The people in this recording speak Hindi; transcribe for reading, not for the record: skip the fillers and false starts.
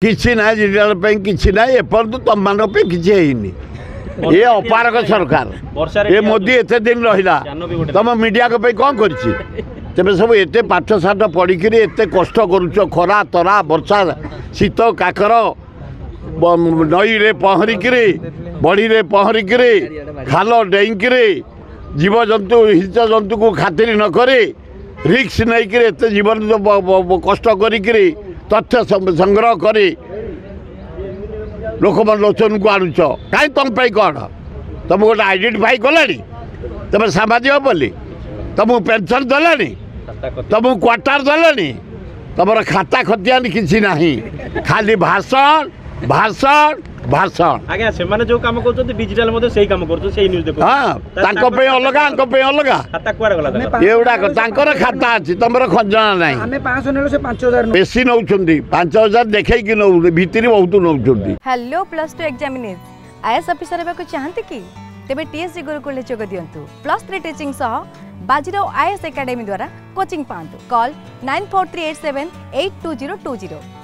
किसी ना जिला किसी ना एपर्तु तुम मान किसी है ये अपारक सरकार ये मोदी एत दिन रहा तुम मीडिया को कौन कर सब एत पाठ साठ पढ़िक एत कष्ट करुच खरा तरा वर्षा शीत काकर नई रे पहरिक बड़ी रे पहरिक खाल डेईक जीवजंतु हिंस जंतु को खातिर न करे रिक्स नहीं एत जीवन कष्ट करी तथ्य संग्रह करे लोक लोचन को आणुच कहीं तुम कौन तुम गोटे आइडेंटिफाई कला तुम सामाजिक बोली तुमको पेंशन देलानी तुमको क्वार्टर देलानी तुम खाता खतियानी किसी ना खाली भाषण भाषण भाषण आज्ञा से माने जो काम करछो डिजिटल मध्ये सेही काम करछो सेही न्यूज देखो हां तांको पे अलगा खाता कुआर गला एउडा तांकर खाता अछि तमरो खजना नाही हमें 500 नेलो से 5000 बेसी नउछुंदी 5000 देखै कि नउ भीतरी बहुत नउछुंदी। हेलो +2 एग्जामिनीज आईएएस ऑफिसर हेबाकु चाहंती कि तेबे टीएससी गुरुकुल जोग दियंतु +3 टीचिंग सह बाजीराव आईएएस एकेडमी द्वारा कोचिंग पांतु कॉल 9438782020